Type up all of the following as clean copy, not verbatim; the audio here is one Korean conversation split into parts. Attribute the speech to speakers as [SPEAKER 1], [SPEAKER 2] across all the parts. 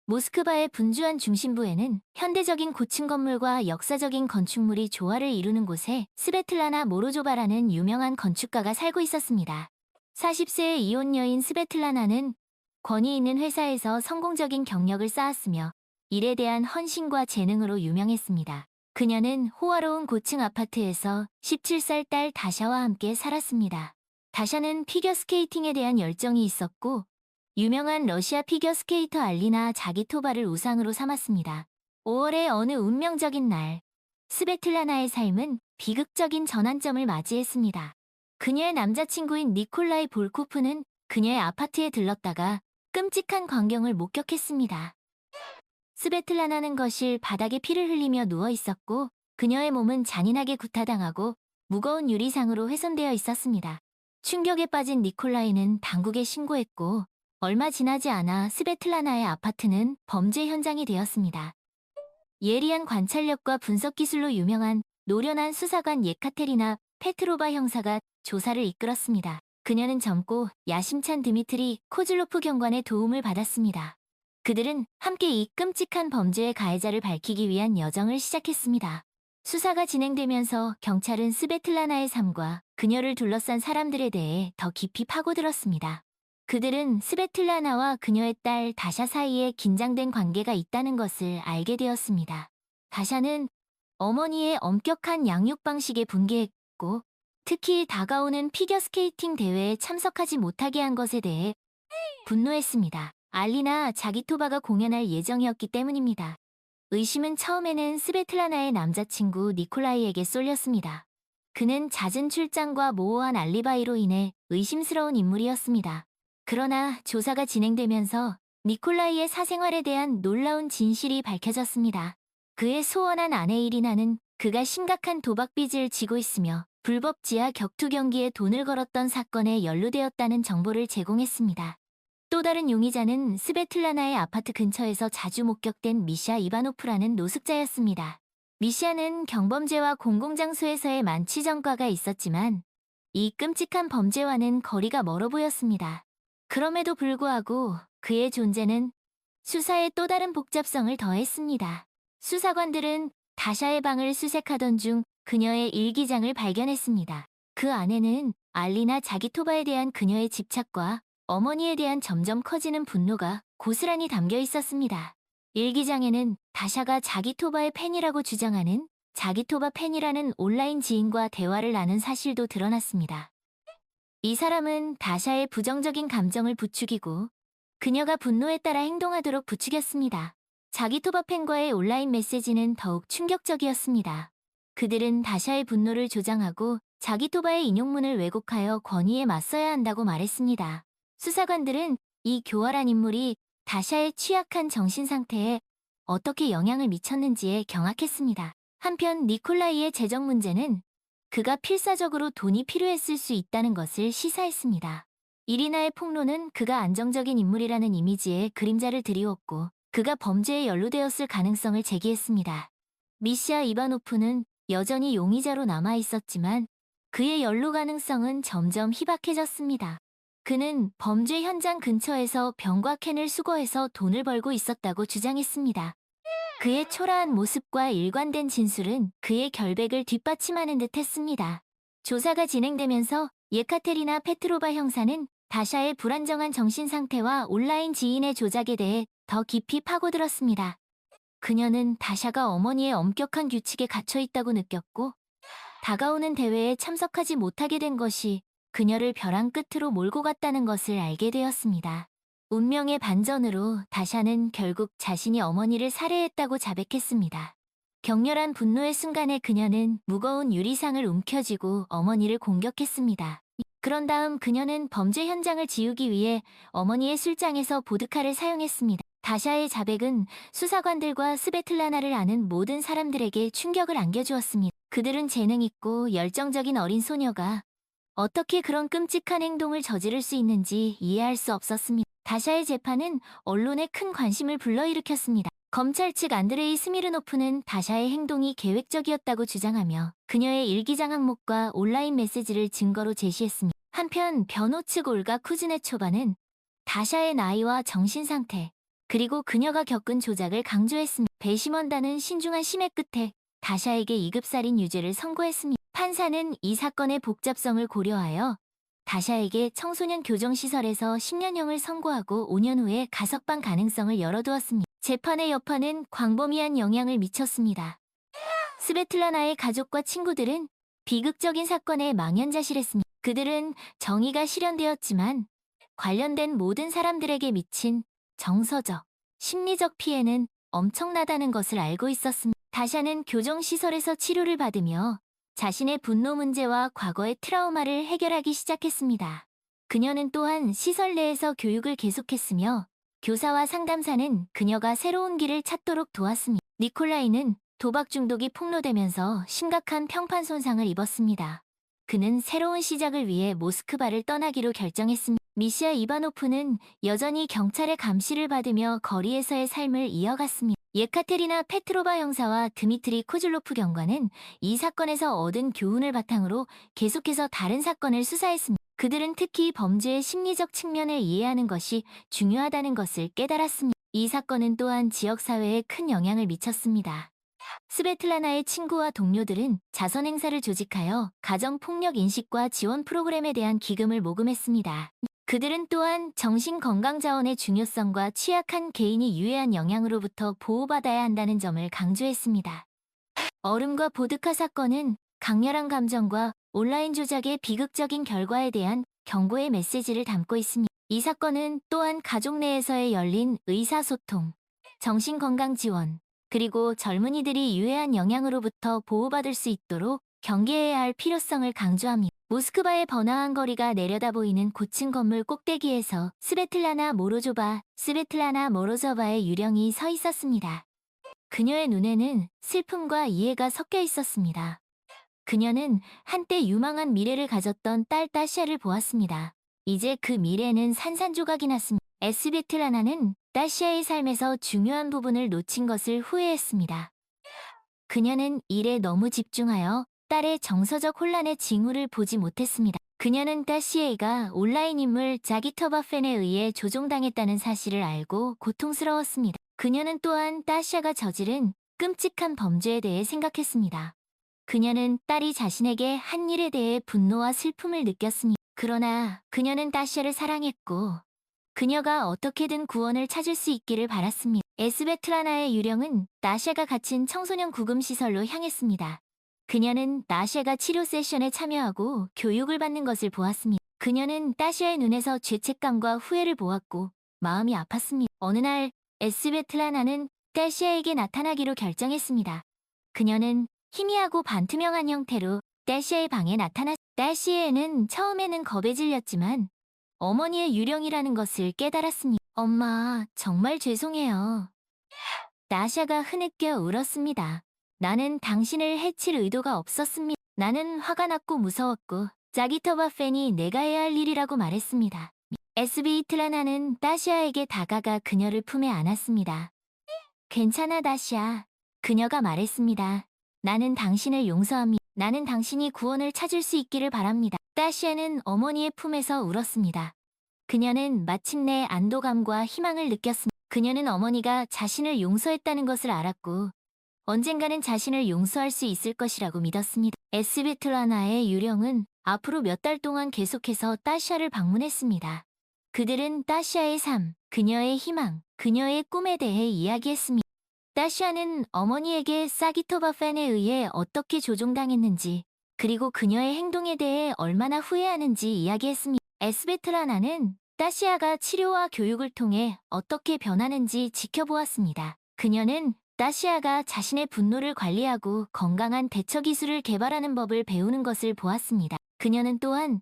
[SPEAKER 1] 모스크바의 분주한 중심부에는 현대적인 고층 건물과 역사적인 건축물이 조화를 이루는 곳에 스베틀라나 모로조바라는 유명한 건축가가 살고 있었습니다. 40세의 이혼 여인 스베틀라나는 권위 있는 회사에서 성공적인 경력을 쌓았으며 일에 대한 헌신과 재능으로 유명했습니다. 그녀는 호화로운 고층 아파트에서 17살 딸 다샤와 함께 살았습니다. 다샤는 피겨스케이팅에 대한 열정이 있었고 유명한 러시아 피겨스케이터 알리나 자기토바를 우상으로 삼았습니다. 5월의 어느 운명적인 날, 스베틀라나의 삶은 비극적인 전환점을 맞이했습니다. 그녀의 남자친구인 니콜라이 볼코프는 그녀의 아파트에 들렀다가 끔찍한 광경을 목격했습니다. 스베틀라나는 거실 바닥에 피를 흘리며 누워 있었고 그녀의 몸은 잔인하게 구타당하고 무거운 유리상으로 훼손되어 있었습니다. 충격에 빠진 니콜라이는 당국에 신고했고 얼마 지나지 않아 스베틀라나의 아파트는 범죄 현장이 되었습니다. 예리한 관찰력과 분석 기술로 유명한 노련한 수사관 예카테리나 페트로바 형사가 조사를 이끌었습니다. 그녀는 젊고 야심찬 드미트리 코즐로프 경관의 도움을 받았습니다. 그들은 함께 이 끔찍한 범죄의 가해자를 밝히기 위한 여정을 시작했습니다. 수사가 진행되면서 경찰은 스베틀라나의 삶과 그녀를 둘러싼 사람들에 대해 더 깊이 파고들었습니다. 그들은 스베틀라나와 그녀의 딸 다샤 사이에 긴장된 관계가 있다는 것을 알게 되었습니다. 다샤는 어머니의 엄격한 양육 방식에 분개했고 특히 다가오는 피겨스케이팅 대회에 참석하지 못하게 한 것에 대해 분노했습니다. 알리나 자기토바가 공연할 예정이었기 때문입니다. 의심은 처음에는 스베틀라나의 남자친구 니콜라이에게 쏠렸습니다. 그는 잦은 출장과 모호한 알리바이로 인해 의심스러운 인물이었습니다. 그러나 조사가 진행되면서 니콜라이의 사생활에 대한 놀라운 진실이 밝혀졌습니다. 그의 소원한 아내 이리나는 그가 심각한 도박 빚을 지고 있으며 불법 지하 격투 경기에 돈을 걸었던 사건에 연루되었다는 정보를 제공했습니다. 또 다른 용의자는 스베틀라나의 아파트 근처에서 자주 목격된 미샤 이바노프라는 노숙자였습니다. 미샤는 경범죄와 공공장소에서의 만취 전과가 있었지만 이 끔찍한 범죄와는 거리가 멀어 보였습니다. 그럼에도 불구하고 그의 존재는 수사에 또 다른 복잡성을 더했습니다. 수사관들은 다샤의 방을 수색하던 중 그녀의 일기장을 발견했습니다. 그 안에는 알리나 자기토바에 대한 그녀의 집착과 어머니에 대한 점점 커지는 분노가 고스란히 담겨 있었습니다. 일기장에는 다샤가 자기토바의 팬이라고 주장하는 자기토바 팬이라는 온라인 지인과 대화를 나눈 사실도 드러났습니다. 이 사람은 다샤의 부정적인 감정을 부추기고 그녀가 분노에 따라 행동하도록 부추겼습니다. 자기토바 팬과의 온라인 메시지는 더욱 충격적이었습니다. 그들은 다샤의 분노를 조장하고 자기토바의 인용문을 왜곡하여 권위에 맞서야 한다고 말했습니다. 수사관들은 이 교활한 인물이 다샤의 취약한 정신 상태에 어떻게 영향을 미쳤는지에 경악했습니다. 한편 니콜라이의 재정 문제는 그가 필사적으로 돈이 필요했을 수 있다는 것을 시사했습니다. 이리나의 폭로는 그가 안정적인 인물이라는 이미지에 그림자를 드리웠고 그가 범죄에 연루되었을 가능성을 제기했습니다. 미샤 이바노프는 여전히 용의자로 남아있었지만 그의 연루 가능성은 점점 희박해졌습니다. 그는 범죄 현장 근처에서 병과 캔을 수거해서 돈을 벌고 있었다고 주장했습니다. 그의 초라한 모습과 일관된 진술은 그의 결백을 뒷받침하는 듯 했습니다. 조사가 진행되면서 예카테리나 페트로바 형사는 다샤의 불안정한 정신 상태와 온라인 지인의 조작에 대해 더 깊이 파고들었습니다. 그녀는 다샤가 어머니의 엄격한 규칙에 갇혀 있다고 느꼈고 다가오는 대회에 참석하지 못하게 된 것이 그녀를 벼랑 끝으로 몰고 갔다는 것을 알게 되었습니다. 운명의 반전으로 다샤는 결국 자신이 어머니를 살해했다고 자백했습니다. 격렬한 분노의 순간에 그녀는 무거운 유리상을 움켜쥐고 어머니를 공격했습니다. 그런 다음 그녀는 범죄 현장을 지우기 위해 어머니의 술장에서 보드카를 사용했습니다. 다샤의 자백은 수사관들과 스베틀라나를 아는 모든 사람들에게 충격을 안겨주었습니다. 그들은 재능 있고 열정적인 어린 소녀가 어떻게 그런 끔찍한 행동을 저지를 수 있는지 이해할 수 없었습니다. 다샤의 재판은 언론에 큰 관심을 불러일으켰습니다. 검찰 측 안드레이 스미르노프는 다샤의 행동이 계획적이었다고 주장하며 그녀의 일기장 항목과 온라인 메시지를 증거로 제시했습니다. 한편 변호 측 올가 쿠즈네초바는 다샤의 나이와 정신 상태, 그리고 그녀가 겪은 조작을 강조했습니다. 배심원단은 신중한 심의 끝에 다샤에게 2급살인 유죄를 선고했습니다. 판사는 이 사건의 복잡성을 고려하여 다샤에게 청소년 교정시설에서 10년형을 선고하고 5년 후에 가석방 가능성을 열어두었습니다. 재판의 여파는 광범위한 영향을 미쳤습니다. 스베틀라나의 가족과 친구들은 비극적인 사건에 망연자실했습니다. 그들은 정의가 실현되었지만 관련된 모든 사람들에게 미친 정서적, 심리적 피해는 엄청나다는 것을 알고 있었습니다. 다샤는 교정시설에서 치료를 받으며 자신의 분노 문제와 과거의 트라우마를 해결하기 시작했습니다. 그녀는 또한 시설 내에서 교육을 계속했으며 교사와 상담사는 그녀가 새로운 길을 찾도록 도왔습니다. 니콜라이는 도박 중독이 폭로되면서 심각한 평판 손상을 입었습니다. 그는 새로운 시작을 위해 모스크바를 떠나기로 결정했습니다. 미시아 이바노프는 여전히 경찰의 감시를 받으며 거리에서의 삶을 이어갔습니다. 예카테리나 페트로바 형사와 드미트리 코즐로프 경관은 이 사건에서 얻은 교훈을 바탕으로 계속해서 다른 사건을 수사했습니다. 그들은 특히 범죄의 심리적 측면을 이해하는 것이 중요하다는 것을 깨달았습니다. 이 사건은 또한 지역사회에 큰 영향을 미쳤습니다. 스베틀라나의 친구와 동료들은 자선 행사를 조직하여 가정폭력 인식과 지원 프로그램에 대한 기금을 모금했습니다. 그들은 또한 정신건강자원의 중요성과 취약한 개인이 유해한 영향으로부터 보호받아야 한다는 점을 강조했습니다. 얼음과 보드카 사건은 강렬한 감정과 온라인 조작의 비극적인 결과에 대한 경고의 메시지를 담고 있습니다. 이 사건은 또한 가족 내에서의 열린 의사소통, 정신건강 지원, 그리고 젊은이들이 유해한 영향으로부터 보호받을 수 있도록 경계해야 할 필요성을 강조합니다. 모스크바의 번화한 거리가 내려다보이는 고층 건물 꼭대기에서 스베틀라나 모로조바의 유령이 서 있었습니다. 그녀의 눈에는 슬픔과 이해가 섞여 있었습니다. 그녀는 한때 유망한 미래를 가졌던 딸 다시아를 보았습니다. 이제 그 미래는 산산조각이 났습니다. 스베틀라나는 다시아의 삶에서 중요한 부분을 놓친 것을 후회했습니다. 그녀는 일에 너무 집중하여 딸의 정서적 혼란의 징후를 보지 못했습니다. 그녀는 다시에가 온라인 인물 자기터바펜에 의해 조종당했다는 사실을 알고 고통스러웠습니다. 그녀는 또한 다시아가 저지른 끔찍한 범죄에 대해 생각했습니다. 그녀는 딸이 자신에게 한 일에 대해 분노와 슬픔을 느꼈습니다. 그러나 그녀는 다시아를 사랑했고 그녀가 어떻게든 구원을 찾을 수 있기를 바랐습니다. 에스베트라나의 유령은 다시아가 갇힌 청소년 구금시설로 향했습니다. 그녀는 다시아가 치료 세션에 참여하고 교육을 받는 것을 보았습니다. 그녀는 다시아의 눈에서 죄책감과 후회를 보았고 마음이 아팠습니다. 어느 날 에스베틀라나는 다시아에게 나타나기로 결정했습니다. 그녀는 희미하고 반투명한 형태로 다시아의 방에 나타났습니다. 다시아는 처음에는 겁에 질렸지만 어머니의 유령이라는 것을 깨달았습니다. 엄마, 정말 죄송해요. 다시아가 흐느껴 울었습니다. 나는 당신을 해칠 의도가 없었습니다. 나는 화가 났고 무서웠고 자기터바펜이 내가 해야 할 일이라고 말했습니다. 에스베틀라나는 다시아에게 다가가 그녀를 품에 안았습니다. 괜찮아, 다시아. 그녀가 말했습니다. 나는 당신을 용서합니다. 나는 당신이 구원을 찾을 수 있기를 바랍니다. 다시아는 어머니의 품에서 울었습니다. 그녀는 마침내 안도감과 희망을 느꼈습니다. 그녀는 어머니가 자신을 용서했다는 것을 알았고 언젠가는 자신을 용서할 수 있을 것이라고 믿었습니다. 에스베틀라나의 유령은 앞으로 몇 달 동안 계속해서 다시아를 방문했습니다. 그들은 다시아의 삶, 그녀의 희망, 그녀의 꿈에 대해 이야기했습니다. 다시아는 어머니에게 사기토바펜에 의해 어떻게 조종당했는지 그리고 그녀의 행동에 대해 얼마나 후회하는지 이야기했습니다. 에스베틀라나는 다시아가 치료와 교육을 통해 어떻게 변하는지 지켜보았습니다. 그녀는 다시아가 자신의 분노를 관리하고 건강한 대처 기술을 개발하는 법을 배우는 것을 보았습니다. 그녀는 또한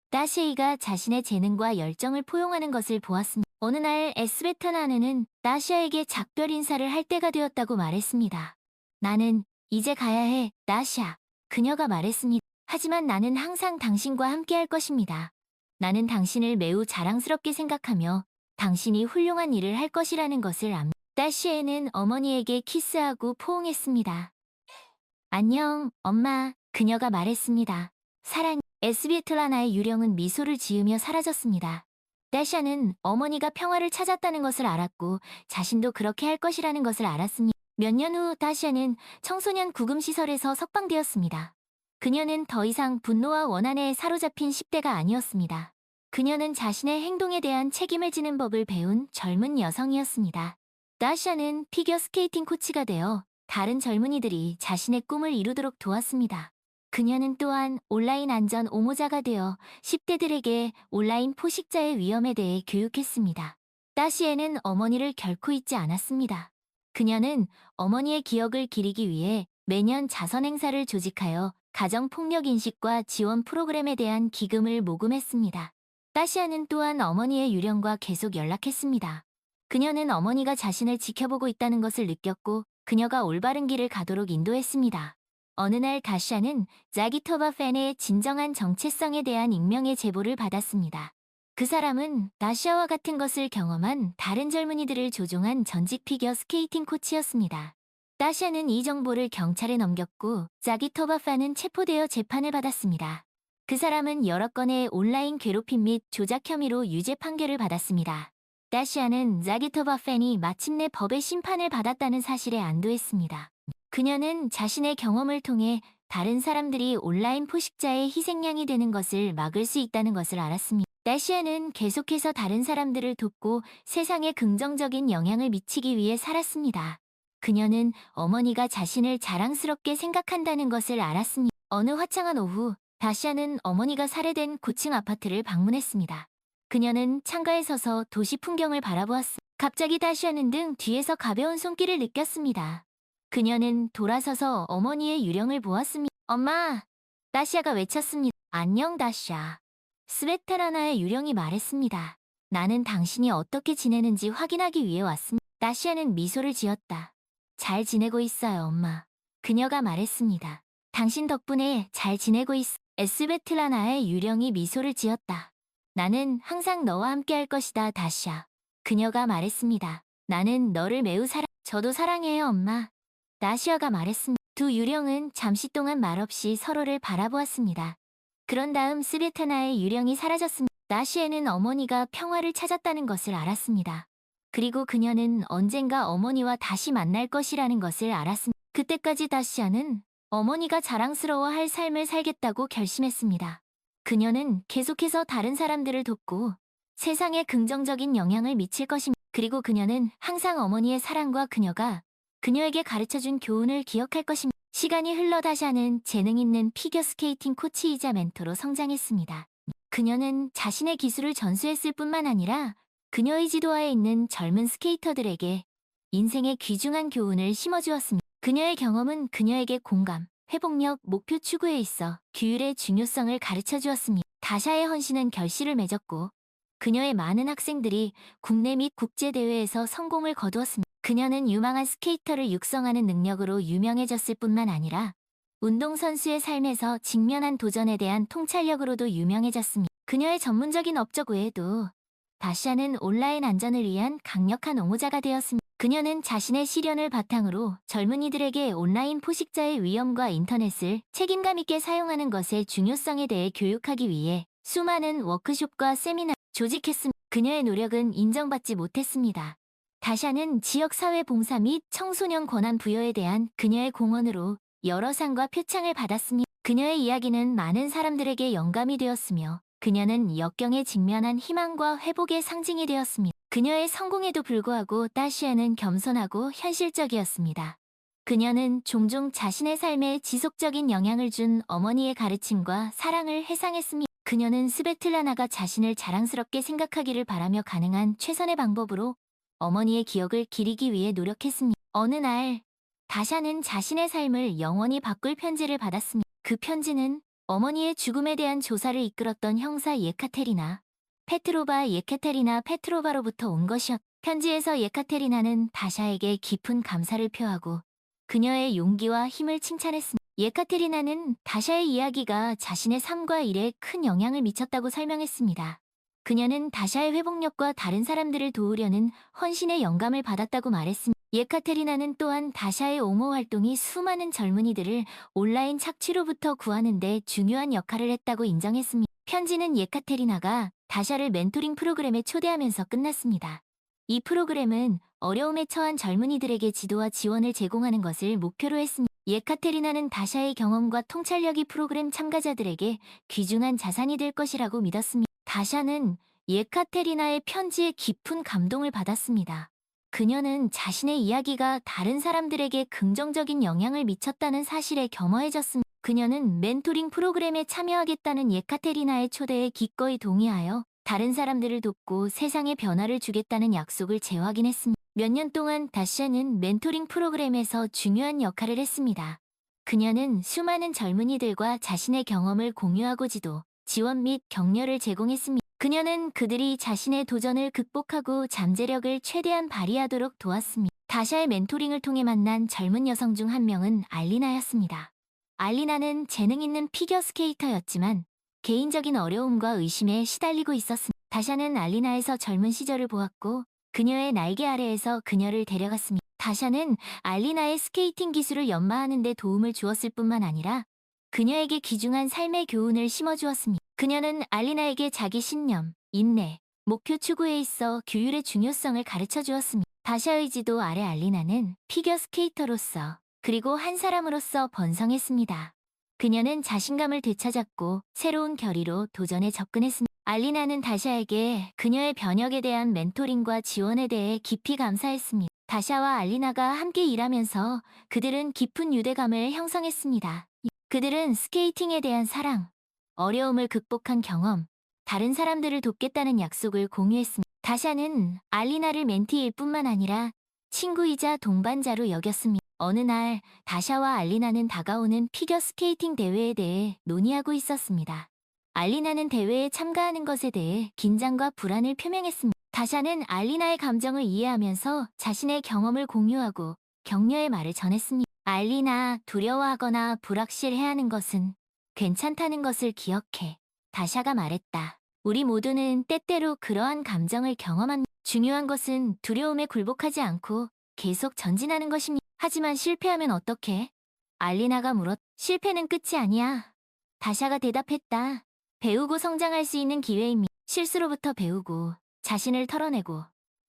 [SPEAKER 1] 다시아가 자신의 재능과 열정을 포용하는 것을 보았습니다. 어느 날 에스베틀라나는 다시아에게 작별 인사를 할 때가 되었다고 말했습니다. 나는 이제 가야 해, 다시아. 그녀가 말했습니다. 하지만 나는 항상 당신과 함께 할 것입니다. 나는 당신을 매우 자랑스럽게 생각하며 당신이 훌륭한 일을 할 것이라는 것을 압니다. 다시아는 어머니에게 키스하고 포옹했습니다. 안녕, 엄마. 그녀가 말했습니다. 사랑. 에스베틀라나의 유령은 미소를 지으며 사라졌습니다. 다시아는 어머니가 평화를 찾았다는 것을 알았고 자신도 그렇게 할 것이라는 것을 알았습니다. 몇 년 후 다시아는 청소년 구금시설에서 석방되었습니다. 그녀는 더 이상 분노와 원한에 사로잡힌 10대가 아니었습니다. 그녀는 자신의 행동에 대한 책임을 지는 법을 배운 젊은 여성이었습니다. 다시아는 피겨스케이팅 코치가 되어 다른 젊은이들이 자신의 꿈을 이루도록 도왔습니다. 그녀는 또한 온라인 안전 옹호자가 되어 10대들에게 온라인 포식자의 위험에 대해 교육했습니다. 다시에는 어머니를 결코 잊지 않았습니다. 그녀는 어머니의 기억을 기리기 위해 매년 자선 행사를 조직하여 가정폭력 인식과 지원 프로그램에 대한 기금을 모금했습니다. 다시아는 또한 어머니의 유령과 계속 연락했습니다. 그녀는 어머니가 자신을 지켜보고 있다는 것을 느꼈고 그녀가 올바른 길을 가도록 인도했습니다. 어느 날 다시아는 자기토바 팬의 진정한 정체성에 대한 익명의 제보를 받았습니다. 그 사람은 다시아와 같은 것을 경험한 다른 젊은이들을 조종한 전직 피겨 스케이팅 코치였습니다. 다시아는 이 정보를 경찰에 넘겼고 자기토바 팬은 체포되어 재판을 받았습니다. 그 사람은 여러 건의 온라인 괴롭힘 및 조작 혐의로 유죄 판결을 받았습니다. 다시아는 자기토바 팬이 마침내 법의 심판을 받았다는 사실에 안도했습니다. 그녀는 자신의 경험을 통해 다른 사람들이 온라인 포식자의 희생양이 되는 것을 막을 수 있다는 것을 알았습니다. 다시아는 계속해서 다른 사람들을 돕고 세상에 긍정적인 영향을 미치기 위해 살았습니다. 그녀는 어머니가 자신을 자랑스럽게 생각한다는 것을 알았습니다. 어느 화창한 오후, 다시아는 어머니가 살해된 고층 아파트를 방문했습니다. 그녀는 창가에 서서 도시 풍경을 바라보았습니다. 갑자기 다시아는 등 뒤에서 가벼운 손길을 느꼈습니다. 그녀는 돌아서서 어머니의 유령을 보았습니다. 엄마! 다시아가 외쳤습니다. 안녕 다시아. 스베타라나의 유령이 말했습니다. 나는 당신이 어떻게 지내는지 확인하기 위해 왔습니다. 다시아는 미소를 지었다. 잘 지내고 있어요, 엄마. 그녀가 말했습니다. 당신 덕분에 잘 지내고 있어. 스베틀라나의 유령이 미소를 지었다. 나는 항상 너와 함께 할 것이다, 다시아. 그녀가 말했습니다. 나는 너를 매우 저도 사랑해요, 엄마. 다시아가 말했습니다. 두 유령은 잠시 동안 말없이 서로를 바라보았습니다. 그런 다음 스베타나의 유령이 사라졌습니다. 다시에는 어머니가 평화를 찾았다는 것을 알았습니다. 그리고 그녀는 언젠가 어머니와 다시 만날 것이라는 것을 알았습니다. 그때까지 다시아는 어머니가 자랑스러워할 삶을 살겠다고 결심했습니다. 그녀는 계속해서 다른 사람들을 돕고 세상에 긍정적인 영향을 미칠 것입니다. 그리고 그녀는 항상 어머니의 사랑과 그녀가 그녀에게 가르쳐준 교훈을 기억할 것입니다. 시간이 흘러 다시아는 재능 있는 피겨스케이팅 코치이자 멘토로 성장했습니다. 그녀는 자신의 기술을 전수했을 뿐만 아니라 그녀의 지도하에 있는 젊은 스케이터들에게 인생의 귀중한 교훈을 심어주었습니다. 그녀의 경험은 그녀에게 공감, 회복력, 목표 추구에 있어 규율의 중요성을 가르쳐주었습니다. 다시아의 헌신은 결실을 맺었고 그녀의 많은 학생들이 국내 및 국제대회에서 성공을 거두었습니다. 그녀는 유망한 스케이터를 육성하는 능력으로 유명해졌을 뿐만 아니라 운동선수의 삶에서 직면한 도전에 대한 통찰력으로도 유명해졌습니다. 그녀의 전문적인 업적 외에도 다시아는 온라인 안전을 위한 강력한 옹호자가 되었습니다. 그녀는 자신의 시련을 바탕으로 젊은이들에게 온라인 포식자의 위험과 인터넷을 책임감 있게 사용하는 것의 중요성에 대해 교육하기 위해 수많은 워크숍과 세미나를 조직했습니다. 그녀의 노력은 인정받지 못했습니다. 다시아는 지역사회 봉사 및 청소년 권한 부여에 대한 그녀의 공헌으로 여러 상과 표창을 받았습니다. 그녀의 이야기는 많은 사람들에게 영감이 되었으며 그녀는 역경에 직면한 희망과 회복의 상징이 되었습니다. 그녀의 성공에도 불구하고 다시아는 겸손하고 현실적이었습니다. 그녀는 종종 자신의 삶에 지속적인 영향을 준 어머니의 가르침과 사랑을 회상했습니다. 그녀는 스베틀라나가 자신을 자랑스럽게 생각하기를 바라며 가능한 최선의 방법으로 어머니의 기억을 기리기 위해 노력했습니다. 어느 날 다시아는 자신의 삶을 영원히 바꿀 편지를 받았습니다. 그 편지는 어머니의 죽음에 대한 조사를 이끌었던 형사 예카테리나 페트로바로부터 온 것이었다. 편지에서 예카테리나는 다시아에게 깊은 감사를 표하고 그녀의 용기와 힘을 칭찬했습니다. 예카테리나는 다시아의 이야기가 자신의 삶과 일에 큰 영향을 미쳤다고 설명했습니다. 그녀는 다시아의 회복력과 다른 사람들을 도우려는 헌신의 영감을 받았다고 말했습니다. 예카테리나는 또한 다시아의 옹호 활동이 수많은 젊은이들을 온라인 착취로부터 구하는 데 중요한 역할을 했다고 인정했습니다. 편지는 예카테리나가 다샤를 멘토링 프로그램에 초대하면서 끝났습니다. 이 프로그램은 어려움에 처한 젊은이들에게 지도와 지원을 제공하는 것을 목표로 했습니다. 예카테리나는 다샤의 경험과 통찰력이 프로그램 참가자들에게 귀중한 자산이 될 것이라고 믿었습니다. 다샤는 예카테리나의 편지에 깊은 감동을 받았습니다. 그녀는 자신의 이야기가 다른 사람들에게 긍정적인 영향을 미쳤다는 사실에 겸허해졌습니다. 그녀는 멘토링 프로그램에 참여하겠다는 예카테리나의 초대에 기꺼이 동의하여 다른 사람들을 돕고 세상에 변화를 주겠다는 약속을 재확인했습니다. 몇 년 동안 다샤는 멘토링 프로그램에서 중요한 역할을 했습니다. 그녀는 수많은 젊은이들과 자신의 경험을 공유하고 지원 및 격려를 제공했습니다. 그녀는 그들이 자신의 도전을 극복하고 잠재력을 최대한 발휘하도록 도왔습니다. 다샤의 멘토링을 통해 만난 젊은 여성 중 한 명은 알리나였습니다. 알리나는 재능 있는 피겨스케이터였지만 개인적인 어려움과 의심에 시달리고 있었습니다. 다샤는 알리나에서 젊은 시절을 보았고 그녀의 날개 아래에서 그녀를 데려갔습니다. 다샤는 알리나의 스케이팅 기술을 연마하는 데 도움을 주었을 뿐만 아니라 그녀에게 귀중한 삶의 교훈을 심어주었습니다. 그녀는 알리나에게 자기 신념, 인내, 목표 추구에 있어 규율의 중요성을 가르쳐 주었습니다. 다샤의 지도 아래 알리나는 피겨스케이터로서 그리고 한 사람으로서 번성했습니다. 그녀는 자신감을 되찾았고 새로운 결의로 도전에 접근했습니다. 알리나는 다샤에게 그녀의 변혁에 대한 멘토링과 지원에 대해 깊이 감사했습니다. 다샤와 알리나가 함께 일하면서 그들은 깊은 유대감을 형성했습니다. 그들은 스케이팅에 대한 사랑, 어려움을 극복한 경험, 다른 사람들을 돕겠다는 약속을 공유했습니다. 다샤는 알리나를 멘티일 뿐만 아니라 친구이자 동반자로 여겼습니다. 어느 날 다샤와 알리나는 다가오는 피겨스케이팅 대회에 대해 논의하고 있었습니다. 알리나는 대회에 참가하는 것에 대해 긴장과 불안을 표명했습니다. 다샤는 알리나의 감정을 이해하면서 자신의 경험을 공유하고 격려의 말을 전했습니다. 알리나, 두려워하거나 불확실해하는 것은 괜찮다는 것을 기억해. 다샤가 말했다. 우리 모두는 때때로 그러한 감정을 경험합니다. 중요한 것은 두려움에 굴복하지 않고 계속 전진하는 것입니다. 하지만 실패하면 어떡해? 알리나가 물었. 실패는 끝이 아니야. 다샤가 대답했다. 배우고 성장할 수 있는 기회입니다. 실수로부터 배우고 자신을 털어내고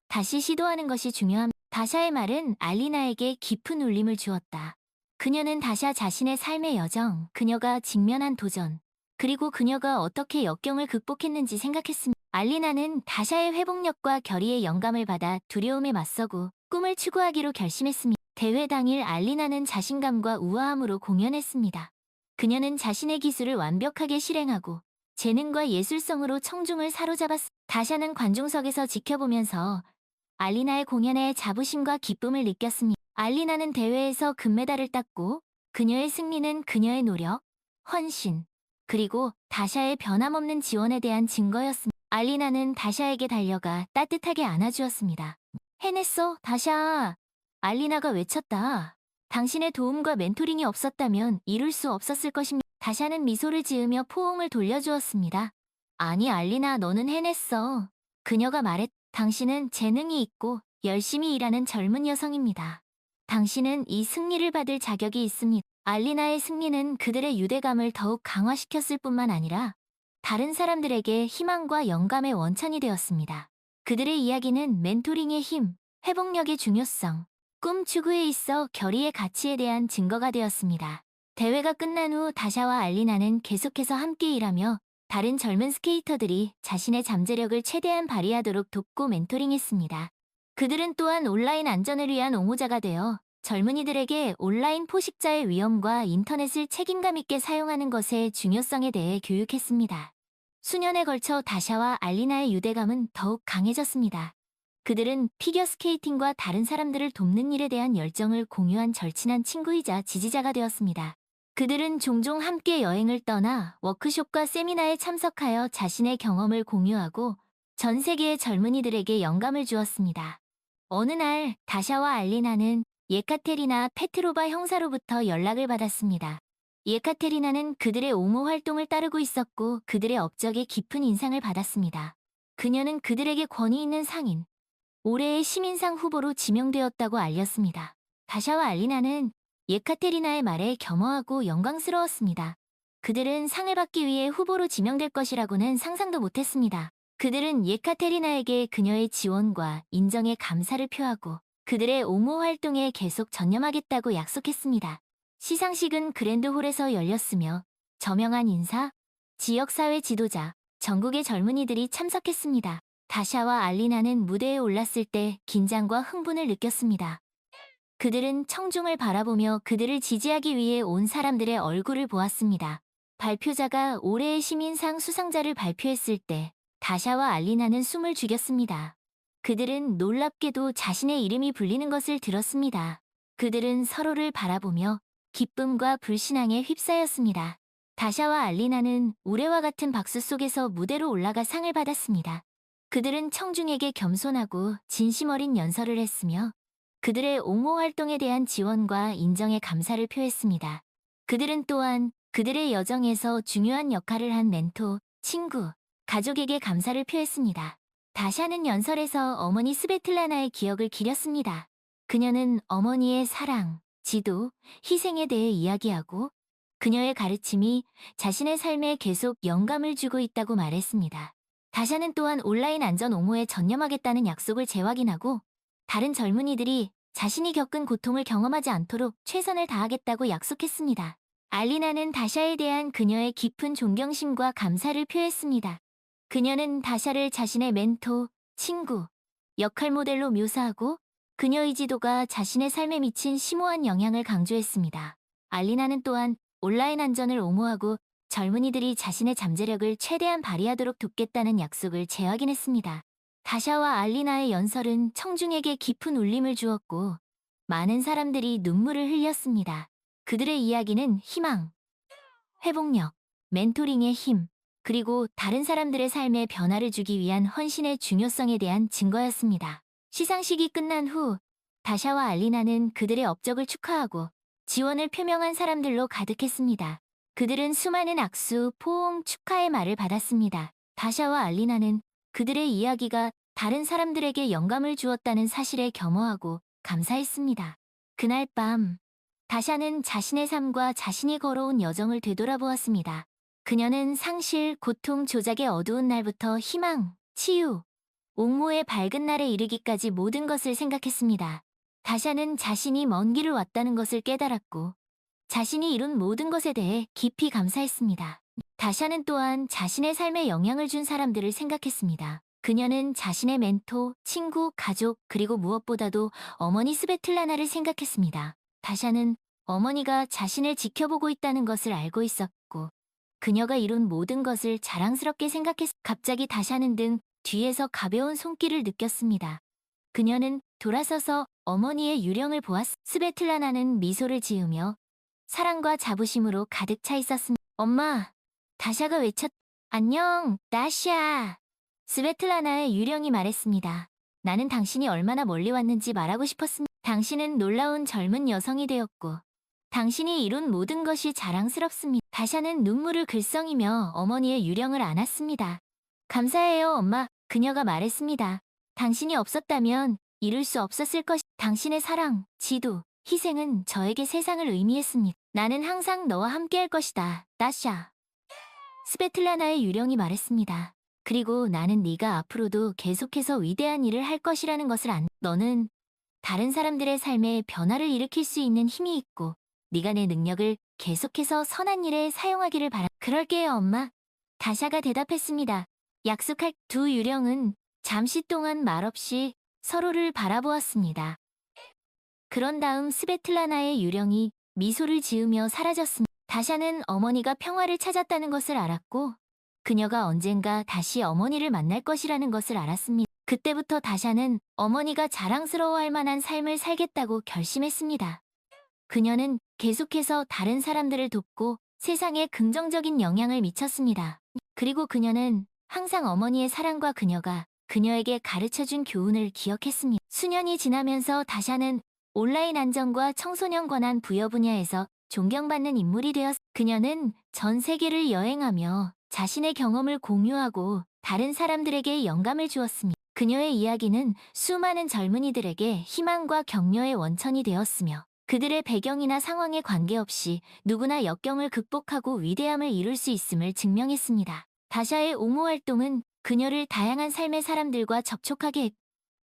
[SPEAKER 1] 다시 시도하는 것이 중요합니다. 다샤의 말은 알리나에게 깊은 울림을 주었다. 그녀는 다샤 자신의 삶의 여정, 그녀가 직면한 도전, 그리고 그녀가 어떻게 역경을 극복했는지 생각했습니다. 알리나는 다샤의 회복력과 결의의 영감을 받아 두려움에 맞서고 꿈을 추구하기로 결심했습니다. 대회 당일 알리나는 자신감과 우아함으로 공연했습니다. 그녀는 자신의 기술을 완벽하게 실행하고 재능과 예술성으로 청중을 사로잡았습니다. 다샤는 관중석에서 지켜보면서 알리나의 공연에 자부심과 기쁨을 느꼈습니다. 알리나는 대회에서 금메달을 땄고 그녀의 승리는 그녀의 노력, 헌신, 그리고 다샤의 변함없는 지원에 대한 증거였습니다. 알리나는 다샤에게 달려가 따뜻하게 안아주었습니다. 해냈어, 다샤! 알리나가 외쳤다. 당신의 도움과 멘토링이 없었다면 이룰 수 없었을 것입니다. 다샤는 미소를 지으며 포옹을 돌려주었습니다. 아니, 알리나, 너는 해냈어. 그녀가 말했다. 당신은 재능이 있고 열심히 일하는 젊은 여성입니다. 당신은 이 승리를 받을 자격이 있습니다. 알리나의 승리는 그들의 유대감을 더욱 강화시켰을 뿐만 아니라 다른 사람들에게 희망과 영감의 원천이 되었습니다. 그들의 이야기는 멘토링의 힘, 회복력의 중요성, 꿈 추구에 있어 결의의 가치에 대한 증거가 되었습니다. 대회가 끝난 후 다샤와 알리나는 계속해서 함께 일하며 다른 젊은 스케이터들이 자신의 잠재력을 최대한 발휘하도록 돕고 멘토링했습니다. 그들은 또한 온라인 안전을 위한 옹호자가 되어 젊은이들에게 온라인 포식자의 위험과 인터넷을 책임감 있게 사용하는 것의 중요성에 대해 교육했습니다. 수년에 걸쳐 다샤와 알리나의 유대감은 더욱 강해졌습니다. 그들은 피겨스케이팅과 다른 사람들을 돕는 일에 대한 열정을 공유한 절친한 친구이자 지지자가 되었습니다. 그들은 종종 함께 여행을 떠나 워크숍과 세미나에 참석하여 자신의 경험을 공유하고 전 세계의 젊은이들에게 영감을 주었습니다. 어느 날 다샤와 알리나는 예카테리나 페트로바 형사로부터 연락을 받았습니다. 예카테리나는 그들의 옹호 활동을 따르고 있었고 그들의 업적에 깊은 인상을 받았습니다. 그녀는 그들에게 권위 있는 상인, 올해의 시민상 후보로 지명되었다고 알렸습니다. 다샤와 알리나는 예카테리나의 말에 겸허하고 영광스러웠습니다. 그들은 상을 받기 위해 후보로 지명될 것이라고는 상상도 못했습니다. 그들은 예카테리나에게 그녀의 지원과 인정에 감사를 표하고 그들의 옹호 활동에 계속 전념하겠다고 약속했습니다. 시상식은 그랜드홀에서 열렸으며 저명한 인사, 지역사회 지도자, 전국의 젊은이들이 참석했습니다. 다샤와 알리나는 무대에 올랐을 때 긴장과 흥분을 느꼈습니다. 그들은 청중을 바라보며 그들을 지지하기 위해 온 사람들의 얼굴을 보았습니다. 발표자가 올해의 시민상 수상자를 발표했을 때 다샤와 알리나는 숨을 죽였습니다. 그들은 놀랍게도 자신의 이름이 불리는 것을 들었습니다. 그들은 서로를 바라보며 기쁨과 불신앙에 휩싸였습니다. 다샤와 알리나는 우레와 같은 박수 속에서 무대로 올라가 상을 받았습니다. 그들은 청중에게 겸손하고 진심 어린 연설을 했으며 그들의 옹호 활동에 대한 지원과 인정에 감사를 표했습니다. 그들은 또한 그들의 여정에서 중요한 역할을 한 멘토, 친구, 가족에게 감사를 표했습니다. 다샤는 연설에서 어머니 스베틀라나의 기억을 기렸습니다. 그녀는 어머니의 사랑, 지도, 희생에 대해 이야기하고 그녀의 가르침이 자신의 삶에 계속 영감을 주고 있다고 말했습니다. 다샤는 또한 온라인 안전 옹호에 전념하겠다는 약속을 재확인하고 다른 젊은이들이 자신이 겪은 고통을 경험하지 않도록 최선을 다하겠다고 약속했습니다. 알리나는 다샤에 대한 그녀의 깊은 존경심과 감사를 표했습니다. 그녀는 다샤를 자신의 멘토, 친구, 역할 모델로 묘사하고 그녀의 지도가 자신의 삶에 미친 심오한 영향을 강조했습니다. 알리나는 또한 온라인 안전을 옹호하고 젊은이들이 자신의 잠재력을 최대한 발휘하도록 돕겠다는 약속을 재확인했습니다. 다샤와 알리나의 연설은 청중에게 깊은 울림을 주었고 많은 사람들이 눈물을 흘렸습니다. 그들의 이야기는 희망, 회복력, 멘토링의 힘, 그리고 다른 사람들의 삶에 변화를 주기 위한 헌신의 중요성에 대한 증거였습니다. 시상식이 끝난 후 다샤와 알리나는 그들의 업적을 축하하고 지원을 표명한 사람들로 가득했습니다. 그들은 수많은 악수, 포옹, 축하의 말을 받았습니다. 다샤와 알리나는 그들의 이야기가 다른 사람들에게 영감을 주었다는 사실에 겸허하고 감사했습니다. 그날 밤, 다샤는 자신의 삶과 자신이 걸어온 여정을 되돌아보았습니다. 그녀는 상실, 고통, 조작의 어두운 날부터 희망, 치유, 옹호의 밝은 날에 이르기까지 모든 것을 생각했습니다. 다샤는 자신이 먼 길을 왔다는 것을 깨달았고 자신이 이룬 모든 것에 대해 깊이 감사했습니다. 다샤는 또한 자신의 삶에 영향을 준 사람들을 생각했습니다. 그녀는 자신의 멘토, 친구, 가족, 그리고 무엇보다도 어머니 스베틀라나를 생각했습니다. 다샤는 어머니가 자신을 지켜보고 있다는 것을 알고 있었고 그녀가 이룬 모든 것을 자랑스럽게 갑자기 다샤는 등 뒤에서 가벼운 손길을 느꼈습니다. 그녀는 돌아서서 어머니의 유령을 스베틀라나는 미소를 지으며 사랑과 자부심으로 가득 차 있었습니다. 엄마, 다샤가 안녕, 다샤. 스베틀라나의 유령이 말했습니다. 나는 당신이 얼마나 멀리 왔는지 말하고 싶었습니다. 당신은 놀라운 젊은 여성이 되었고 당신이 이룬 모든 것이 자랑스럽습니다. 다샤는 눈물을 글썽이며 어머니의 유령을 안았습니다. 감사해요, 엄마. 그녀가 말했습니다. 당신이 없었다면 이룰 수 없었을 당신의 사랑, 지도, 희생은 저에게 세상을 의미했습니다. 나는 항상 너와 함께할 것이다, 다샤. 스베틀라나의 유령이 말했습니다. 그리고 나는 네가 앞으로도 계속해서 위대한 일을 할 것이라는 것을 너는 다른 사람들의 삶에 변화를 일으킬 수 있는 힘이 있고 네가 내 능력을 계속해서 선한 일에 사용하기를 그럴게요, 엄마. 다샤가 대답했습니다. 두 유령은 잠시 동안 말없이 서로를 바라보았습니다. 그런 다음 스베틀라나의 유령이 미소를 지으며 사라졌습니다. 다샤는 어머니가 평화를 찾았다는 것을 알았고 그녀가 언젠가 다시 어머니를 만날 것이라는 것을 알았습니다. 그때부터 다샤는 어머니가 자랑스러워할 만한 삶을 살겠다고 결심했습니다. 그녀는 계속해서 다른 사람들을 돕고 세상에 긍정적인 영향을 미쳤습니다. 그리고 그녀는 항상 어머니의 사랑과 그녀가 그녀에게 가르쳐준 교훈을 기억했습니다. 수년이 지나면서 다샤는 온라인 안전과 청소년 권한 부여 분야에서 존경받는 인물이 그녀는 전 세계를 여행하며 자신의 경험을 공유하고 다른 사람들에게 영감을 주었습니다. 그녀의 이야기는 수많은 젊은이들에게 희망과 격려의 원천이 되었으며 그들의 배경이나 상황에 관계없이 누구나 역경을 극복하고 위대함을 이룰 수 있음을 증명했습니다. 다샤의 옹호 활동은 그녀를 다양한 삶의 사람들과 접촉하게 했고,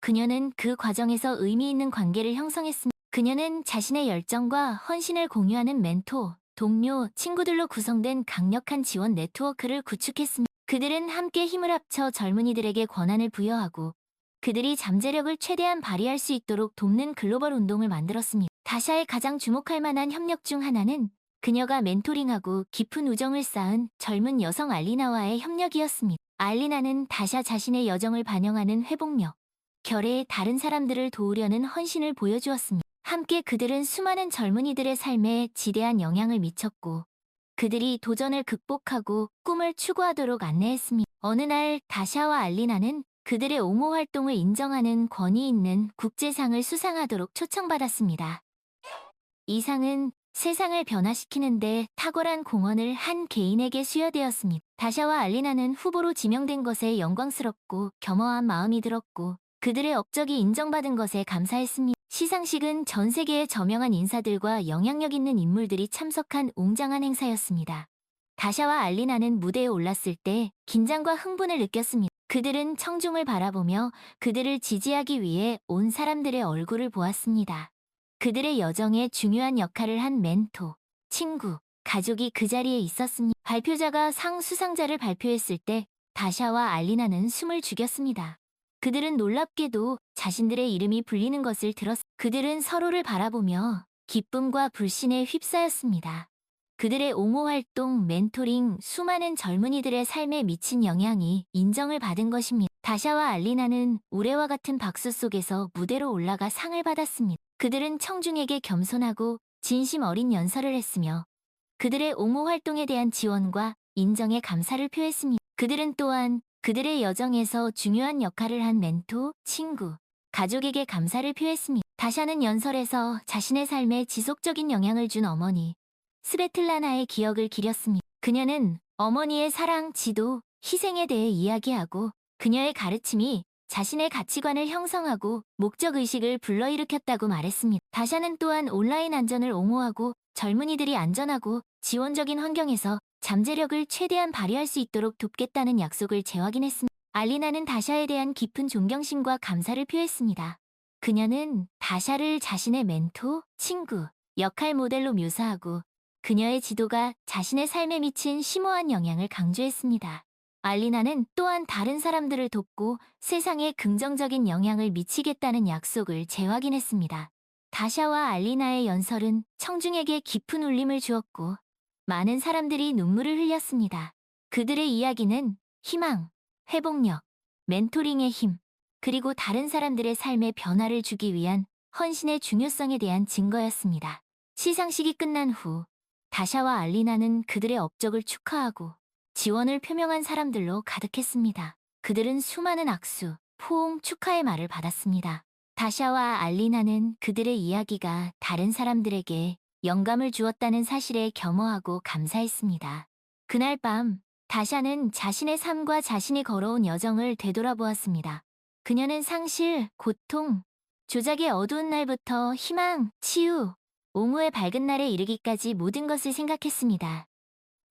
[SPEAKER 1] 그녀는 그 과정에서 의미 있는 관계를 형성했습니다. 그녀는 자신의 열정과 헌신을 공유하는 멘토, 동료, 친구들로 구성된 강력한 지원 네트워크를 구축했습니다. 그들은 함께 힘을 합쳐 젊은이들에게 권한을 부여하고 그들이 잠재력을 최대한 발휘할 수 있도록 돕는 글로벌 운동을 만들었습니다. 다샤의 가장 주목할 만한 협력 중 하나는 그녀가 멘토링하고 깊은 우정을 쌓은 젊은 여성 알리나와의 협력이었습니다. 알리나는 다샤 자신의 여정을 반영하는 회복력, 결의에 다른 사람들을 도우려는 헌신을 보여주었습니다. 함께 그들은 수많은 젊은이들의 삶에 지대한 영향을 미쳤고 그들이 도전을 극복하고 꿈을 추구하도록 안내했습니다. 어느 날 다샤와 알리나는 그들의 옹호 활동을 인정하는 권위 있는 국제상을 수상하도록 초청받았습니다. 이 상은 세상을 변화시키는데 탁월한 공헌을 한 개인에게 수여되었습니다. 다샤와 알리나는 후보로 지명된 것에 영광스럽고 겸허한 마음이 들었고 그들의 업적이 인정받은 것에 감사했습니다. 시상식은 전 세계의 저명한 인사들과 영향력 있는 인물들이 참석한 웅장한 행사였습니다. 다샤와 알리나는 무대에 올랐을 때 긴장과 흥분을 느꼈습니다. 그들은 청중을 바라보며 그들을 지지하기 위해 온 사람들의 얼굴을 보았습니다. 그들의 여정에 중요한 역할을 한 멘토, 친구, 가족이 그 자리에 있었습니다. 발표자가 상 수상자를 발표했을 때 다샤와 알리나는 숨을 죽였습니다. 그들은 놀랍게도 자신들의 이름이 불리는 것을 그들은 서로를 바라보며 기쁨과 불신에 휩싸였습니다. 그들의 옹호 활동, 멘토링, 수많은 젊은이들의 삶에 미친 영향이 인정을 받은 것입니다. 다샤와 알리나는 우레와 같은 박수 속에서 무대로 올라가 상을 받았습니다. 그들은 청중에게 겸손하고 진심 어린 연설을 했으며 그들의 옹호 활동에 대한 지원과 인정에 감사를 표했습니다. 그들은 또한 그들의 여정에서 중요한 역할을 한 멘토, 친구, 가족에게 감사를 표했습니다. 다샤는 연설에서 자신의 삶에 지속적인 영향을 준 어머니, 스베틀라나의 기억을 기렸습니다. 그녀는 어머니의 사랑, 지도, 희생에 대해 이야기하고 그녀의 가르침이 자신의 가치관을 형성하고 목적의식을 불러일으켰다고 말했습니다. 다샤는 또한 온라인 안전을 옹호하고 젊은이들이 안전하고 지원적인 환경에서 잠재력을 최대한 발휘할 수 있도록 돕겠다는 약속을 재확인했습니다. 알리나는 다샤에 대한 깊은 존경심과 감사를 표했습니다. 그녀는 다샤를 자신의 멘토, 친구, 역할 모델로 묘사하고 그녀의 지도가 자신의 삶에 미친 심오한 영향을 강조했습니다. 알리나는 또한 다른 사람들을 돕고 세상에 긍정적인 영향을 미치겠다는 약속을 재확인했습니다. 다샤와 알리나의 연설은 청중에게 깊은 울림을 주었고 많은 사람들이 눈물을 흘렸습니다. 그들의 이야기는 희망, 회복력, 멘토링의 힘, 그리고 다른 사람들의 삶에 변화를 주기 위한 헌신의 중요성에 대한 증거였습니다. 시상식이 끝난 후 다샤와 알리나는 그들의 업적을 축하하고 지원을 표명한 사람들로 가득했습니다. 그들은 수많은 악수, 포옹, 축하의 말을 받았습니다. 다샤와 알리나는 그들의 이야기가 다른 사람들에게 영감을 주었다는 사실에 겸허하고 감사했습니다. 그날 밤, 다샤는 자신의 삶과 자신이 걸어온 여정을 되돌아보았습니다. 그녀는 상실, 고통, 조작의 어두운 날부터 희망, 치유, 옹호의 밝은 날에 이르기까지 모든 것을 생각했습니다.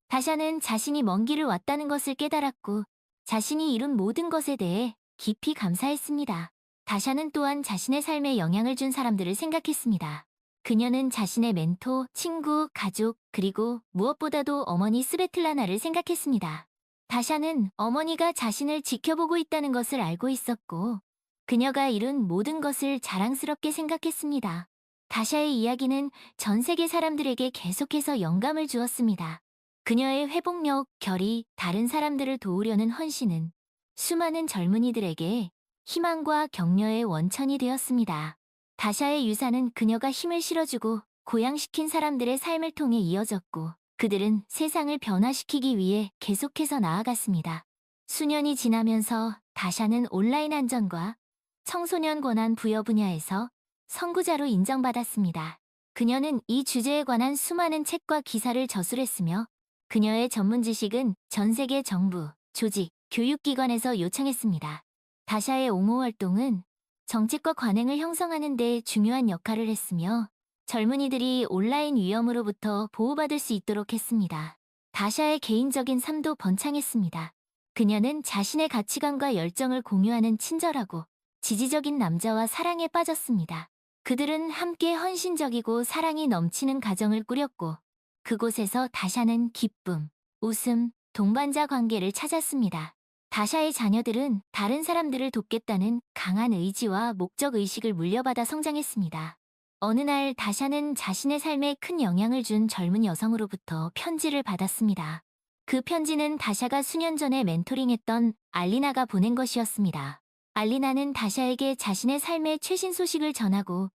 [SPEAKER 1] 다샤는 자신이 먼 길을 왔다는 것을 깨달았고 자신이 이룬 모든 것에 대해 깊이 감사했습니다. 다샤는 또한 자신의 삶에 영향을 준 사람들을 생각했습니다. 그녀는 자신의 멘토, 친구, 가족, 그리고 무엇보다도 어머니 스베틀라나를 생각했습니다. 다샤는 어머니가 자신을 지켜보고 있다는 것을 알고 있었고 그녀가 이룬 모든 것을 자랑스럽게 생각했습니다. 다샤의 이야기는 전 세계 사람들에게 계속해서 영감을 주었습니다. 그녀의 회복력, 결의, 다른 사람들을 도우려는 헌신은 수많은 젊은이들에게 희망과 격려의 원천이 되었습니다. 다샤의 유산은 그녀가 힘을 실어주고 고양시킨 사람들의 삶을 통해 이어졌고 그들은 세상을 변화시키기 위해 계속해서 나아갔습니다. 수년이 지나면서 다샤는 온라인 안전과 청소년 권한 부여 분야에서 선구자로 인정받았습니다. 그녀는 이 주제에 관한 수많은 책과 기사를 저술했으며 그녀의 전문 지식은 전 세계 정부, 조직, 교육기관에서 요청했습니다. 다샤의 옹호 활동은 정책과 관행을 형성하는 데 중요한 역할을 했으며 젊은이들이 온라인 위험으로부터 보호받을 수 있도록 했습니다. 다샤의 개인적인 삶도 번창했습니다. 그녀는 자신의 가치관과 열정을 공유하는 친절하고 지지적인 남자와 사랑에 빠졌습니다. 그들은 함께 헌신적이고 사랑이 넘치는 가정을 꾸렸고 그곳에서 다샤는 기쁨, 웃음, 동반자 관계를 찾았습니다. 다샤의 자녀들은 다른 사람들을 돕겠다는 강한 의지와 목적 의식을 물려받아 성장했습니다. 어느 날 다샤는 자신의 삶에 큰 영향을 준 젊은 여성으로부터 편지를 받았습니다. 그 편지는 다샤가 수년 전에 멘토링했던 알리나가 보낸 것이었습니다. 알리나는 다샤에게 자신의 삶의 최신 소식을 전하고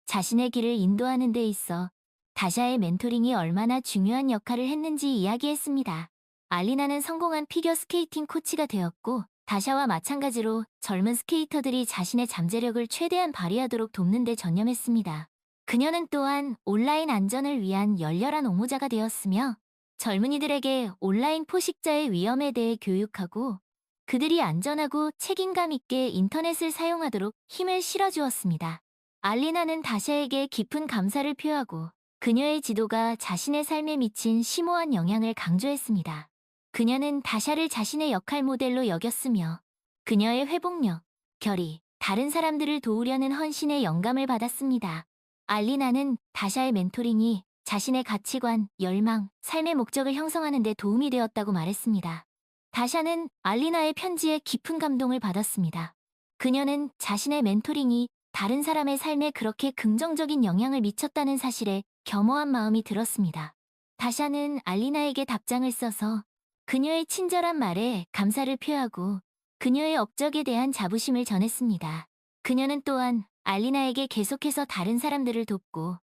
[SPEAKER 1] 자신의 길을 인도하는 데 있어 다샤의 멘토링이 얼마나 중요한 역할을 했는지 이야기했습니다. 알리나는 성공한 피겨스케이팅 코치가 되었고 다샤와 마찬가지로 젊은 스케이터들이 자신의 잠재력을 최대한 발휘하도록 돕는 데 전념했습니다. 그녀는 또한 온라인 안전을 위한 열렬한 옹호자가 되었으며 젊은이들에게 온라인 포식자의 위험에 대해 교육하고 그들이 안전하고 책임감 있게 인터넷을 사용하도록 힘을 실어주었습니다. 알리나는 다샤에게 깊은 감사를 표하고 그녀의 지도가 자신의 삶에 미친 심오한 영향을 강조했습니다. 그녀는 다샤를 자신의 역할 모델로 여겼으며 그녀의 회복력, 결의, 다른 사람들을 도우려는 헌신에 영감을 받았습니다. 알리나는 다샤의 멘토링이 자신의 가치관, 열망, 삶의 목적을 형성하는 데 도움이 되었다고 말했습니다. 다샤는 알리나의 편지에 깊은 감동을 받았습니다. 그녀는 자신의 멘토링이 다른 사람의 삶에 그렇게 긍정적인 영향을 미쳤다는 사실에 겸허한 마음이 들었습니다. 다샤는 알리나에게 답장을 써서 그녀의 친절한 말에 감사를 표하고 그녀의 업적에 대한 자부심을 전했습니다. 그녀는 또한 알리나에게 계속해서 다른 사람들을 돕고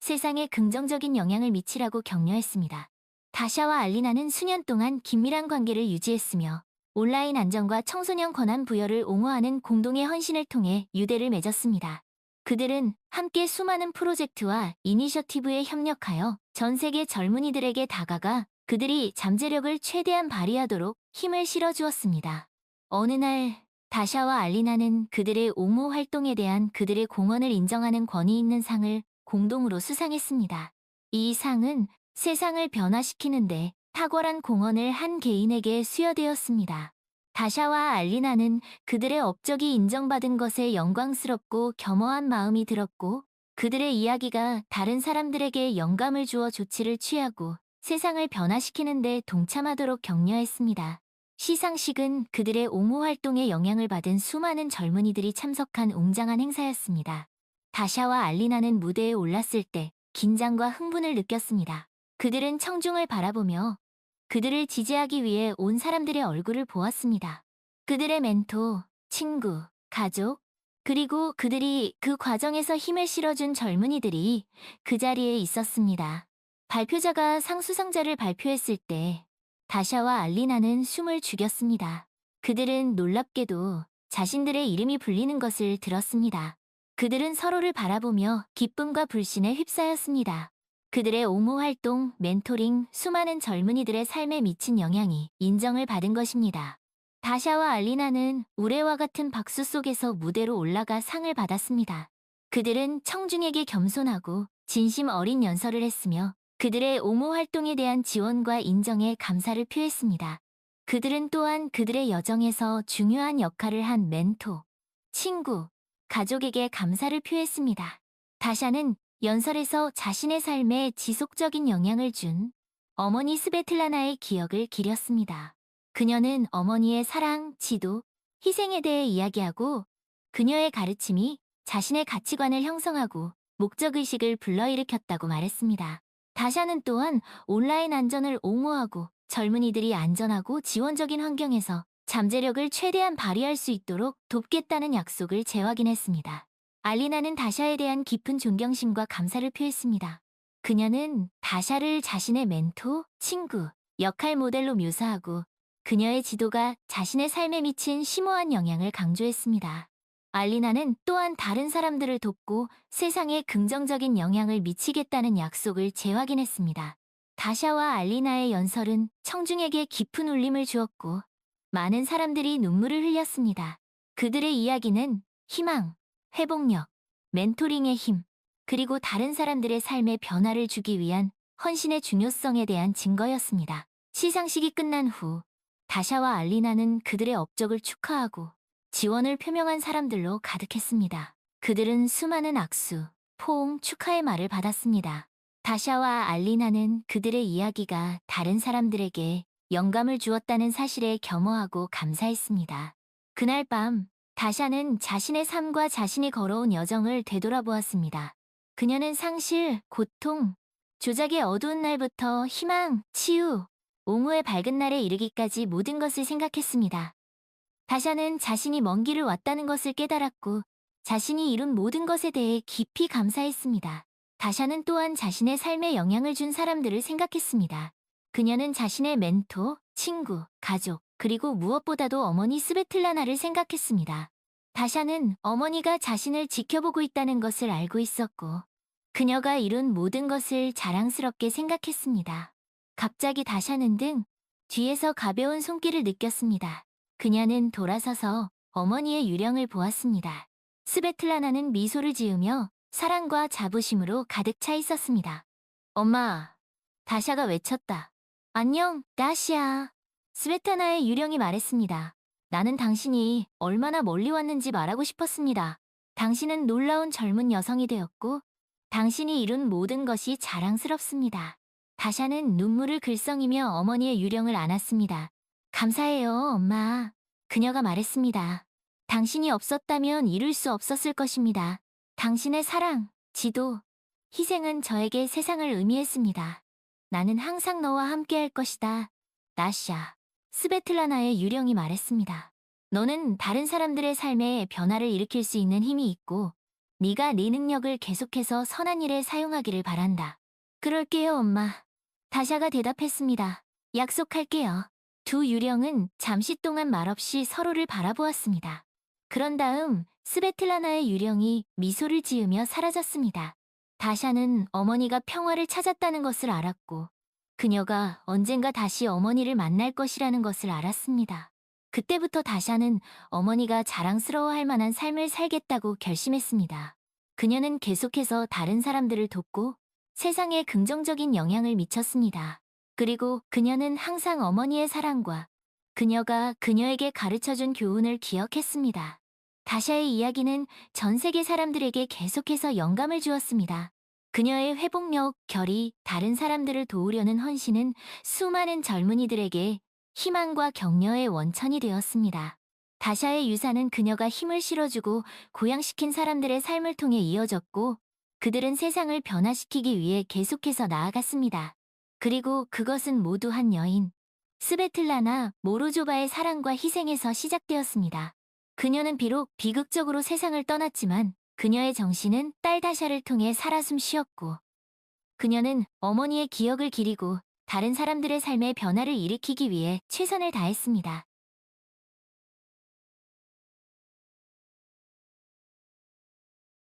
[SPEAKER 1] 세상에 긍정적인 영향을 미치라고 격려했습니다. 다샤와 알리나는 수년 동안 긴밀한 관계를 유지했으며 온라인 안전과 청소년 권한 부여를 옹호하는 공동의 헌신을 통해 유대를 맺었습니다. 그들은 함께 수많은 프로젝트와 이니셔티브에 협력하여 전 세계 젊은이들에게 다가가 그들이 잠재력을 최대한 발휘하도록 힘을 실어주었습니다. 어느 날 다샤와 알리나는 그들의 옹호 활동에 대한 그들의 공헌을 인정하는 권위 있는 상을 공동으로 수상했습니다. 이 상은 세상을 변화시키는데 탁월한 공헌을 한 개인에게 수여되었습니다. 다샤와 알리나는 그들의 업적이 인정받은 것에 영광스럽고 겸허한 마음이 들었고 그들의 이야기가 다른 사람들에게 영감을 주어 조치를 취하고 세상을 변화시키는 데 동참하도록 격려했습니다. 시상식은 그들의 옹호 활동에 영향을 받은 수많은 젊은이들이 참석한 웅장한 행사였습니다. 다샤와 알리나는 무대에 올랐을 때 긴장과 흥분을 느꼈습니다. 그들은 청중을 바라보며 그들을 지지하기 위해 온 사람들의 얼굴을 보았습니다. 그들의 멘토, 친구, 가족, 그리고 그들이 그 과정에서 힘을 실어준 젊은이들이 그 자리에 있었습니다. 발표자가 상 수상자를 발표했을 때 다샤와 알리나는 숨을 죽였습니다. 그들은 놀랍게도 자신들의 이름이 불리는 것을 들었습니다. 그들은 서로를 바라보며 기쁨과 불신에 휩싸였습니다. 그들의 옹호 활동, 멘토링, 수많은 젊은이들의 삶에 미친 영향이 인정을 받은 것입니다. 다샤와 알리나는 우레와 같은 박수 속에서 무대로 올라가 상을 받았습니다. 그들은 청중에게 겸손하고 진심 어린 연설을 했으며 그들의 옹호 활동에 대한 지원과 인정에 감사를 표했습니다. 그들은 또한 그들의 여정에서 중요한 역할을 한 멘토, 친구, 가족에게 감사를 표했습니다. 다샤는 연설에서 자신의 삶에 지속적인 영향을 준 어머니 스베틀라나의 기억을 기렸습니다. 그녀는 어머니의 사랑, 지도, 희생에 대해 이야기하고 그녀의 가르침이 자신의 가치관을 형성하고 목적의식을 불러일으켰다고 말했습니다. 다샤는 또한 온라인 안전을 옹호하고 젊은이들이 안전하고 지원적인 환경에서 잠재력을 최대한 발휘할 수 있도록 돕겠다는 약속을 재확인했습니다. 알리나는 다샤에 대한 깊은 존경심과 감사를 표했습니다. 그녀는 다샤를 자신의 멘토, 친구, 역할 모델로 묘사하고 그녀의 지도가 자신의 삶에 미친 심오한 영향을 강조했습니다. 알리나는 또한 다른 사람들을 돕고 세상에 긍정적인 영향을 미치겠다는 약속을 재확인했습니다. 다샤와 알리나의 연설은 청중에게 깊은 울림을 주었고 많은 사람들이 눈물을 흘렸습니다. 그들의 이야기는 희망, 회복력, 멘토링의 힘, 그리고 다른 사람들의 삶에 변화를 주기 위한 헌신의 중요성에 대한 증거였습니다. 시상식이 끝난 후 다샤와 알리나는 그들의 업적을 축하하고 지원을 표명한 사람들로 가득했습니다. 그들은 수많은 악수, 포옹, 축하의 말을 받았습니다. 다샤와 알리나는 그들의 이야기가 다른 사람들에게 영감을 주었다는 사실에 겸허하고 감사했습니다. 그날 밤, 다샤는 자신의 삶과 자신이 걸어온 여정을 되돌아보았습니다. 그녀는 상실, 고통, 조작의 어두운 날부터 희망, 치유, 옹호의 밝은 날에 이르기까지 모든 것을 생각했습니다. 다샤는 자신이 먼 길을 왔다는 것을 깨달았고 자신이 이룬 모든 것에 대해 깊이 감사했습니다. 다샤는 또한 자신의 삶에 영향을 준 사람들을 생각했습니다. 그녀는 자신의 멘토, 친구, 가족, 그리고 무엇보다도 어머니 스베틀라나를 생각했습니다. 다샤는 어머니가 자신을 지켜보고 있다는 것을 알고 있었고 그녀가 이룬 모든 것을 자랑스럽게 생각했습니다. 갑자기 다샤는 뒤에서 가벼운 손길을 느꼈습니다. 그녀는 돌아서서 어머니의 유령을 보았습니다. 스베틀라나는 미소를 지으며 사랑과 자부심으로 가득 차 있었습니다. 엄마, 다샤가 외쳤다. 안녕, 다시야. 스베타나의 유령이 말했습니다. 나는 당신이 얼마나 멀리 왔는지 말하고 싶었습니다. 당신은 놀라운 젊은 여성이 되었고 당신이 이룬 모든 것이 자랑스럽습니다. 다샤는 눈물을 글썽이며 어머니의 유령을 안았습니다. 감사해요, 엄마. 그녀가 말했습니다. 당신이 없었다면 이룰 수 없었을 것입니다. 당신의 사랑, 지도, 희생은 저에게 세상을 의미했습니다. 나는 항상 너와 함께할 것이다. 나샤. 스베틀라나의 유령이 말했습니다. 너는 다른 사람들의 삶에 변화를 일으킬 수 있는 힘이 있고 네가 네 능력을 계속해서 선한 일에 사용하기를 바란다. 그럴게요, 엄마. 다샤가 대답했습니다. 약속할게요. 두 유령은 잠시 동안 말없이 서로를 바라보았습니다. 그런 다음 스베틀라나의 유령이 미소를 지으며 사라졌습니다. 다샤는 어머니가 평화를 찾았다는 것을 알았고 그녀가 언젠가 다시 어머니를 만날 것이라는 것을 알았습니다. 그때부터 다샤는 어머니가 자랑스러워할 만한 삶을 살겠다고 결심했습니다. 그녀는 계속해서 다른 사람들을 돕고 세상에 긍정적인 영향을 미쳤습니다. 그리고 그녀는 항상 어머니의 사랑과 그녀가 그녀에게 가르쳐준 교훈을 기억했습니다. 다샤의 이야기는 전 세계 사람들에게 계속해서 영감을 주었습니다. 그녀의 회복력, 결의, 다른 사람들을 도우려는 헌신은 수많은 젊은이들에게 희망과 격려의 원천이 되었습니다. 다샤의 유산은 그녀가 힘을 실어주고 고양시킨 사람들의 삶을 통해 이어졌고 그들은 세상을 변화시키기 위해 계속해서 나아갔습니다. 그리고 그것은 모두 한 여인, 스베틀라나 모로조바의 사랑과 희생에서 시작되었습니다. 그녀는 비록 비극적으로 세상을 떠났지만 그녀의 정신은 딸 다샤를 통해 살아 숨쉬었고 그녀는 어머니의 기억을 기리고 다른 사람들의 삶에 변화를 일으키기 위해 최선을 다했습니다.